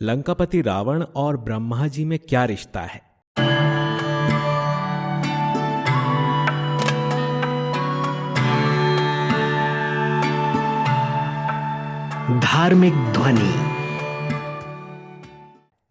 लंकापति रावण और ब्रह्मा जी में क्या रिश्ता है? धार्मिक ध्वनि।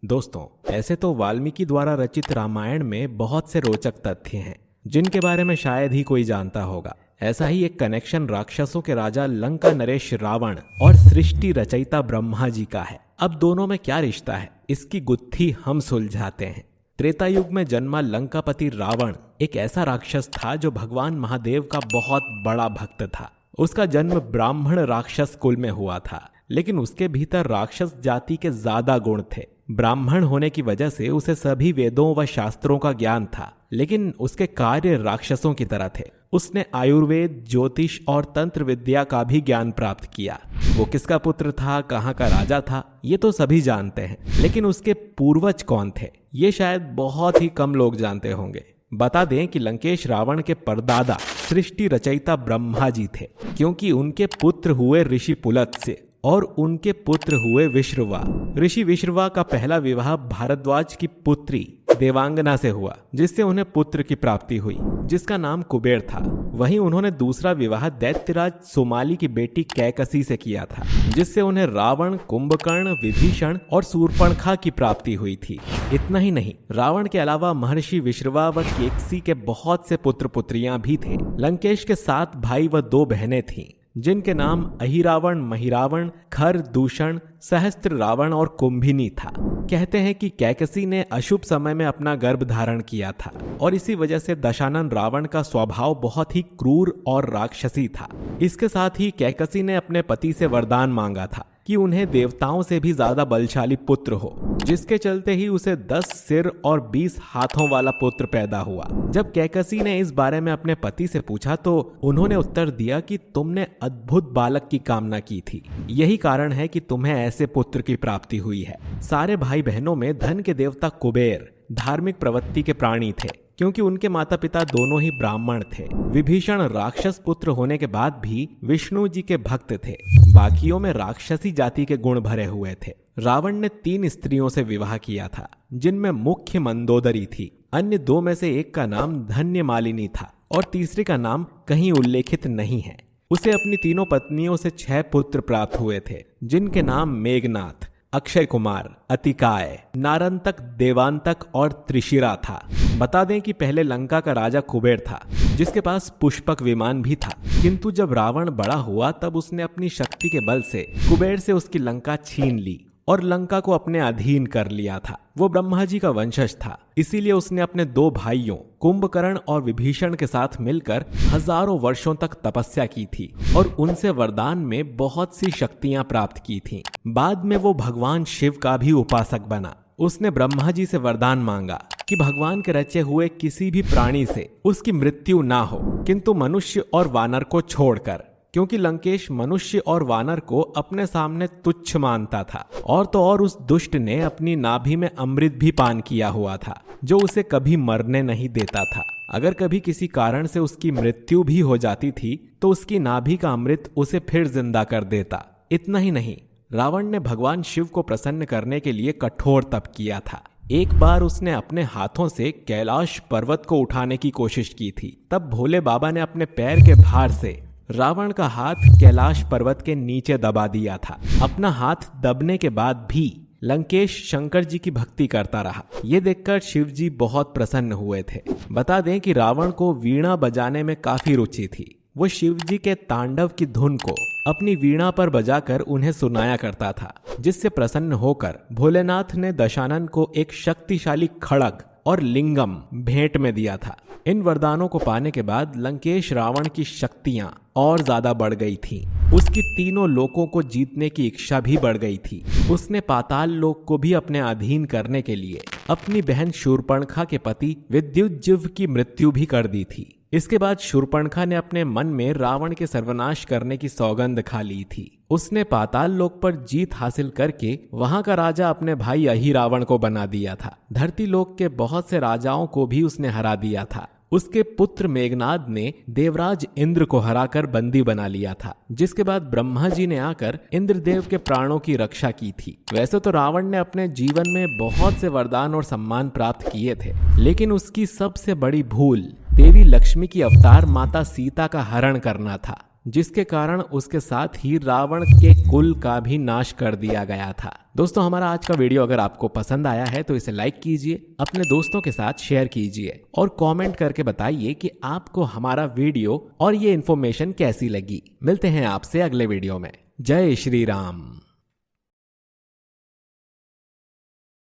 दोस्तों, ऐसे तो वाल्मीकि द्वारा रचित रामायण में बहुत से रोचक तथ्य हैं जिनके बारे में शायद ही कोई जानता होगा। ऐसा ही एक कनेक्शन राक्षसों के राजा लंका नरेश रावण और सृष्टि रचयिता ब्रह्मा जी का है। अब दोनों में क्या रिश्ता है, इसकी गुत्थी हम सुलझाते हैं। त्रेता युग में जन्मा लंकापति रावण एक ऐसा राक्षस था जो भगवान महादेव का बहुत बड़ा भक्त था। उसका जन्म ब्राह्मण राक्षस कुल में हुआ था, लेकिन उसके भीतर राक्षस जाति के ज्यादा गुण थे। ब्राह्मण होने की वजह से उसे सभी वेदों व शास्त्रों का ज्ञान था, लेकिन उसके कार्य राक्षसों की तरह थे। उसने आयुर्वेद, ज्योतिष और तंत्र विद्या का भी ज्ञान प्राप्त किया। वो किसका पुत्र था, कहाँ का राजा था, ये तो सभी जानते हैं, लेकिन उसके पूर्वज कौन थे, ये शायद बहुत ही कम लोग जानते होंगे। बता दें कि लंकेश रावण के परदादा सृष्टि रचयिता ब्रह्मा जी थे, क्योंकि उनके पुत्र हुए ऋषि पुलत्स्य और उनके पुत्र हुए विश्रवा। ऋषि विश्रवा का पहला विवाह भारद्वाज की पुत्री देवांगना से हुआ, जिससे उन्हें पुत्र की प्राप्ति हुई, जिसका नाम कुबेर था। वहीं उन्होंने दूसरा विवाह दैत्यराज सोमाली की बेटी कैकसी से किया था, जिससे उन्हें रावण, कुंभकर्ण, विभीषण और शूर्पणखा की प्राप्ति हुई थी। इतना ही नहीं, रावण के अलावा महर्षि विश्रवा व केकसी के बहुत से पुत्र पुत्रियां भी थे। लंकेश के 7 भाई व 2 बहनें थीं, जिनके नाम अहिरावण, महिरावण, खर, दूषण, सहस्त्र रावण और कुंभिनी था। कहते हैं कि कैकसी ने अशुभ समय में अपना गर्भ धारण किया था और इसी वजह से दशानन रावण का स्वभाव बहुत ही क्रूर और राक्षसी था। इसके साथ ही कैकसी ने अपने पति से वरदान मांगा था कि उन्हें देवताओं से भी ज्यादा बलशाली पुत्र हो, जिसके चलते ही उसे 10 सिर और 20 हाथों वाला पुत्र पैदा हुआ। जब कैकसी ने इस बारे में अपने पति से पूछा तो उन्होंने उत्तर दिया कि तुमने अद्भुत बालक की कामना की थी, यही कारण है कि तुम्हें ऐसे पुत्र की प्राप्ति हुई है। सारे भाई बहनों में धन के देवता कुबेर धार्मिक प्रवृत्ति के प्राणी थे, क्योंकि उनके माता पिता दोनों ही ब्राह्मण थे। विभीषण राक्षस पुत्र होने के बाद भी विष्णु जी के भक्त थे। बाकियों में राक्षसी जाति के गुण भरे हुए थे। रावण ने 3 स्त्रियों से विवाह किया था, जिनमें मुख्य मंदोदरी थी। अन्य 2 में से एक का नाम धन्यमालिनी था और तीसरे का नाम कहीं उल्लेखित नहीं है। उसे अपनी तीनों पत्नियों से 6 पुत्र प्राप्त हुए थे, जिनके नाम मेघनाथ, अक्षय कुमार, अतिकाय, नारंतक, देवांतक और त्रिशिरा था। बता दें कि पहले लंका का राजा कुबेर था, जिसके पास पुष्पक विमान भी था, किंतु जब रावण बड़ा हुआ तब उसने अपनी शक्ति के बल से कुबेर से उसकी लंका छीन ली और लंका को अपने अधीन कर लिया था। वो ब्रह्मा जी का वंशज था, इसीलिए उसने अपने 2 भाइयों कुंभकर्ण और विभीषण के साथ मिलकर हजारों वर्षों तक तपस्या की थी और उनसे वरदान में बहुत सी शक्तियां प्राप्त की थीं। बाद में वो भगवान शिव का भी उपासक बना। उसने ब्रह्मा जी से वरदान मांगा कि भगवान के रचे हुए किसी भी प्राणी से उसकी मृत्यु ना हो, किंतु मनुष्य और वानर को छोड़कर, क्योंकि लंकेश मनुष्य और वानर को अपने सामने तुच्छ मानता था। और तो और उस दुष्ट ने अपनी नाभि में अमृत भी पान किया हुआ था, जो उसे कभी मरने नहीं देता था। अगर कभी किसी कारण से उसकी मृत्यु भी हो जाती थी तो उसकी नाभि का अमृत उसे फिर जिंदा कर देता। इतना ही नहीं, रावण ने भगवान शिव को प्रसन्न करने के लिए कठोर तप किया था। एक बार उसने अपने हाथों से कैलाश पर्वत को उठाने की कोशिश की थी। तब भोले बाबा ने अपने पैर के भार से रावण का हाथ कैलाश पर्वत के नीचे दबा दिया था। अपना हाथ दबने के बाद भी लंकेश शंकर जी की भक्ति करता रहा। ये देखकर शिव जी बहुत प्रसन्न हुए थे। बता दें कि रावण को वीणा बजाने में काफी रुचि थी। वो शिव जी के तांडव की धुन को अपनी वीणा पर बजाकर उन्हें सुनाया करता था, जिससे प्रसन्न होकर भोलेनाथ ने दशानन को एक शक्तिशाली खड़ग और लिंगम भेंट में दिया था। इन वरदानों को पाने के बाद लंकेश रावण की शक्तियां और ज्यादा बढ़ गई थीं। उसकी तीनों लोकों को जीतने की इच्छा भी बढ़ गई थी। उसने पाताल लोक को भी अपने अधीन करने के लिए अपनी बहन शूर्पणखा के पति विद्युज्जिह्व की मृत्यु भी कर दी थी। इसके बाद शूर्पणखा ने अपने मन में रावण के सर्वनाश करने की सौगंध खा ली थी। उसने पाताल लोक पर जीत हासिल करके वहां का राजा अपने भाई अहिरावण को बना दिया था। धरती लोक के बहुत से राजाओं को भी उसने हरा दिया था। उसके पुत्र मेघनाद ने देवराज इंद्र को हराकर बंदी बना लिया था, जिसके बाद ब्रह्मा जी ने आकर इंद्रदेव के प्राणों की रक्षा की थी। वैसे तो रावण ने अपने जीवन में बहुत से वरदान और सम्मान प्राप्त किए थे, लेकिन उसकी सबसे बड़ी भूल देवी लक्ष्मी की अवतार माता सीता का हरण करना था, जिसके कारण उसके साथ ही रावण के कुल का भी नाश कर दिया गया था। दोस्तों, हमारा आज का वीडियो अगर आपको पसंद आया है तो इसे लाइक कीजिए, अपने दोस्तों के साथ शेयर कीजिए और कमेंट करके बताइए कि आपको हमारा वीडियो और ये इन्फॉर्मेशन कैसी लगी। मिलते हैं आपसे अगले वीडियो में। जय श्री राम।